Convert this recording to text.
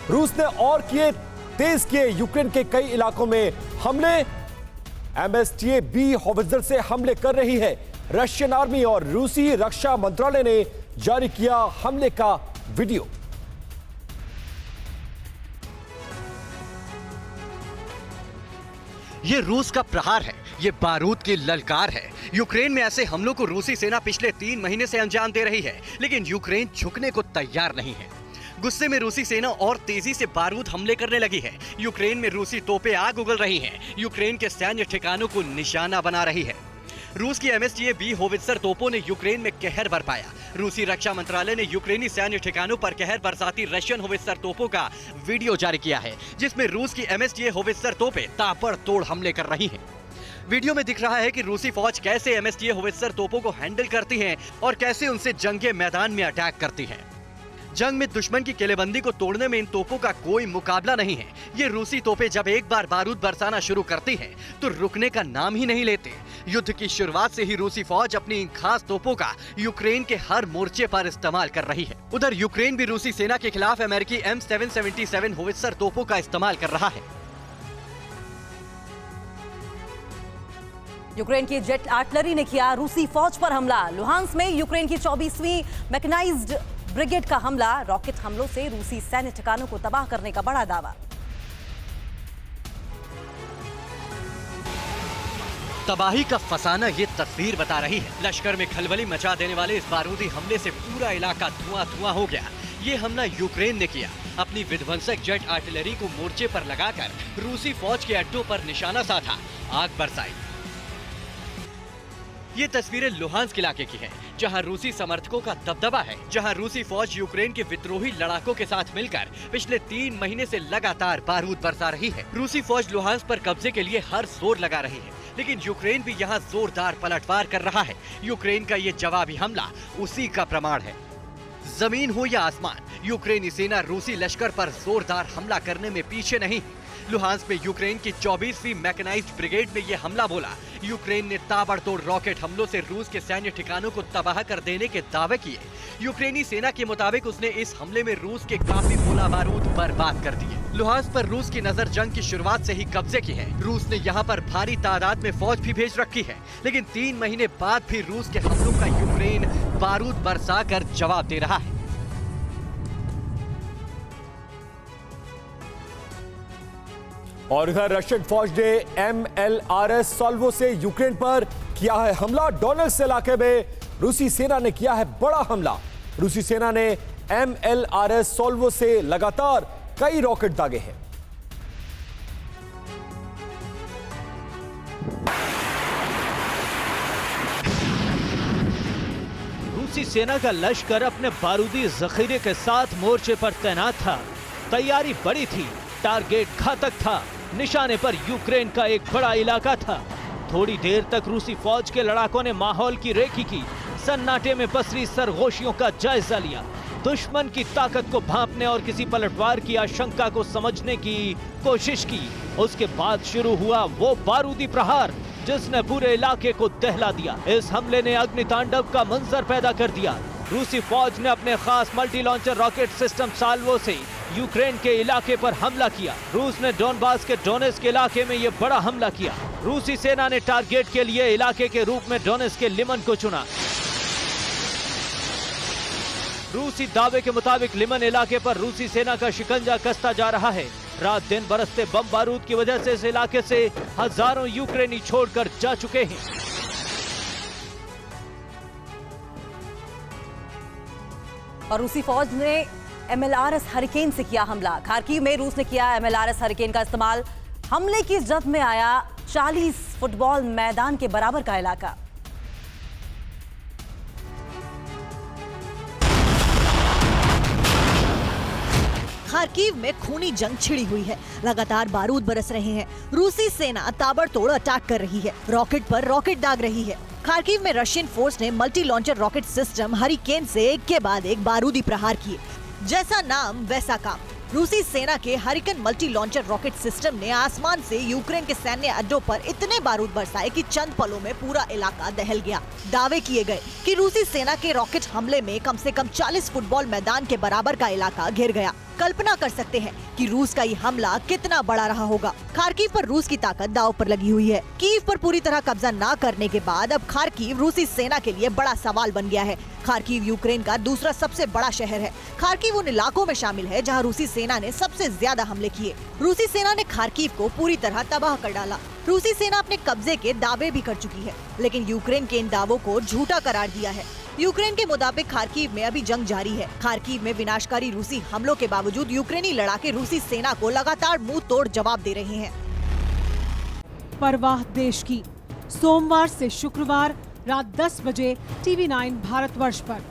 रूस ने और तेज किए यूक्रेन के कई इलाकों में हमले। एमएसटीए बी हॉवित्जर से हमले कर रही है रशियन आर्मी और रूसी रक्षा मंत्रालय ने जारी किया हमले का वीडियो। ये रूस का प्रहार है, ये बारूद की ललकार है। यूक्रेन में ऐसे हमलों को रूसी सेना पिछले 3 महीने से अंजाम दे रही है, लेकिन यूक्रेन झुकने को तैयार नहीं है। गुस्से में रूसी सेना और तेजी से बारूद हमले करने लगी है। यूक्रेन में रूसी तोपें आग उगल रही हैं, यूक्रेन के सैन्य ठिकानों को निशाना बना रही है। रूस की एमएसटीए बी होवित्जर तोपों ने यूक्रेन में कहर बरपाया। रूसी रक्षा मंत्रालय ने यूक्रेनी सैन्य ठिकानों पर कहर बरसाती रशियन होवित्जर तोपों का वीडियो जारी किया है, जिसमें रूस की एमएसटीए होवित्जर तोपें ताबड़तोड़ हमले कर रही हैं। वीडियो में दिख रहा है कि रूसी फौज कैसे एमएसटीए होवित्जर तोपों को हैंडल करती है और कैसे उनसे जंगे मैदान में अटैक करती है। जंग में दुश्मन की किलेबंदी को तोड़ने में इन तोपों का कोई मुकाबला नहीं है। ये रूसी तोपें जब एक बार बारूद बरसाना शुरू करती हैं, तो रुकने का नाम ही नहीं लेते। युद्ध की शुरुआत से ही रूसी फौज अपनी इन खास तोपों का यूक्रेन के हर मोर्चे पर इस्तेमाल कर रही है। उधर यूक्रेन भी रूसी सेना के खिलाफ अमेरिकी M777 होवित्जर तोपों का इस्तेमाल कर रहा है। यूक्रेन की जेट आर्टिलरी ने किया रूसी फौज पर हमला। लुहांस्क में यूक्रेन की 24वीं मैकेनाइज्ड ब्रिगेड का हमला। रॉकेट हमलों से रूसी सैन्य ठिकानों को तबाह करने का बड़ा दावा। तबाही का फसाना ये तस्वीर बता रही है। लश्कर में खलबली मचा देने वाले इस बारूदी हमले से पूरा इलाका धुआं-धुआं हो गया। ये हमला यूक्रेन ने किया। अपनी विध्वंसक जेट आर्टिलरी को मोर्चे पर लगाकर रूसी फौज के अड्डों पर निशाना साधा, आग बरसाई। ये तस्वीरें लुहांस्क इलाके की हैं, जहां रूसी समर्थकों का दबदबा है, जहां रूसी फौज यूक्रेन के विद्रोही लड़ाकों के साथ मिलकर पिछले 3 महीने से लगातार बारूद बरसा रही है। रूसी फौज लुहांस्क पर कब्जे के लिए हर जोर लगा रही है, लेकिन यूक्रेन भी यहां जोरदार पलटवार कर रहा है। यूक्रेन का ये जवाबी हमला उसी का प्रमाण है। जमीन हो या आसमान, यूक्रेनी सेना रूसी लश्कर पर जोरदार हमला करने में पीछे नहीं। लुहांस्क में यूक्रेन की 24वीं मैकेनाइज्ड ब्रिगेड में ये हमला बोला। यूक्रेन ने ताबड़तोड़ रॉकेट हमलों से रूस के सैन्य ठिकानों को तबाह कर देने के दावे किए। यूक्रेनी सेना के मुताबिक उसने इस हमले में रूस के काफी गोला बारूद बर्बाद कर दिए। लुहांस्क पर रूस की नजर जंग की शुरुआत से ही कब्जे की है। रूस ने यहाँ पर भारी तादाद में फौज भी भेज रखी है, लेकिन 3 महीने बाद भी रूस के हमलों का यूक्रेन बारूद बरसा कर जवाब दे रहा है। और इधर रशियन फौज ने MLRS सॉल्वो से यूक्रेन पर किया है हमला। डोनेट्स्क इलाके में रूसी सेना ने किया है बड़ा हमला। रूसी सेना ने MLRS सॉल्वो से लगातार कई रॉकेट दागे हैं। रूसी सेना का लश्कर अपने बारूदी जखीरे के साथ मोर्चे पर तैनात था। तैयारी बड़ी थी, टारगेट घातक था, निशाने पर यूक्रेन का एक बड़ा इलाका था। थोड़ी देर तक रूसी फौज के लड़ाकों ने माहौल की रेखी की, सन्नाटे में पसरी सरगोशियों का जायजा लिया, दुश्मन की ताकत को भांपने और किसी पलटवार की आशंका को समझने की कोशिश की। उसके बाद शुरू हुआ वो बारूदी प्रहार जिसने पूरे इलाके को दहला दिया। इस हमले ने अग्नितांडव का मंजर पैदा कर दिया। रूसी फौज ने अपने खास multi launcher rocket system Salvo से यूक्रेन के इलाके पर हमला किया। रूस ने डोनबास के डोनेट्स्क के इलाके में यह बड़ा हमला किया। रूसी सेना ने टारगेट के लिए इलाके के रूप में डोनेट्स्क के लिमन को चुना। रूसी दावे के मुताबिक लिमन इलाके पर रूसी सेना का शिकंजा कसता जा रहा है। रात दिन बरसते बम बारूद की वजह से इस इलाके से हजारों यूक्रेनी छोड़कर जा चुके हैं। और रूसी फौज ने MLRS हरिकेन से किया हमला। खार्किव में रूस ने किया MLRS हरिकेन का इस्तेमाल। हमले की जद में आया 40 फुटबॉल मैदान के बराबर का इलाका। खार्किव में खूनी जंग छिड़ी हुई है। लगातार बारूद बरस रहे हैं। रूसी सेना ताबड़तोड़ अटैक कर रही है, रॉकेट पर रॉकेट दाग रही है। खार्किव में रशियन फोर्स ने multi launcher rocket system hurricane से एक के बाद एक बारूदी प्रहार किए। जैसा नाम वैसा काम। रूसी सेना के hurricane multi launcher rocket system ने आसमान से यूक्रेन के सैन्य अड्डों पर इतने बारूद बरसाए कि चंद पलों में पूरा इलाका दहल गया। दावे किए गए कि रूसी सेना के रॉकेट हमले में कम से कम 40 फुटबॉल मैदान के बराबर का इलाका घिर गया। कल्पना कर सकते हैं कि रूस का ये हमला कितना बड़ा रहा होगा। खार्किव पर रूस की ताकत दांव पर लगी हुई है। कीव पर पूरी तरह कब्जा न करने के बाद अब खार्किव रूसी सेना के लिए बड़ा सवाल बन गया है। खार्किव यूक्रेन का दूसरा सबसे बड़ा शहर है। खार्किव उन इलाकों में शामिल है जहां रूसी सेना ने सबसे ज्यादा हमले किए। रूसी सेना ने खार्किव को पूरी तरह तबाह कर डाला। रूसी सेना अपने कब्जे के दावे भी कर चुकी है, लेकिन यूक्रेन के इन दावों को झूठा करार दिया है। यूक्रेन के मुताबिक खार्किव में अभी जंग जारी है। खार्किव में विनाशकारी रूसी हमलों के बावजूद यूक्रेनी लड़ाके रूसी सेना को लगातार मुंह तोड़ जवाब दे रहे हैं। परवाह देश की, सोमवार से शुक्रवार रात 10 बजे TV9 भारतवर्ष पर।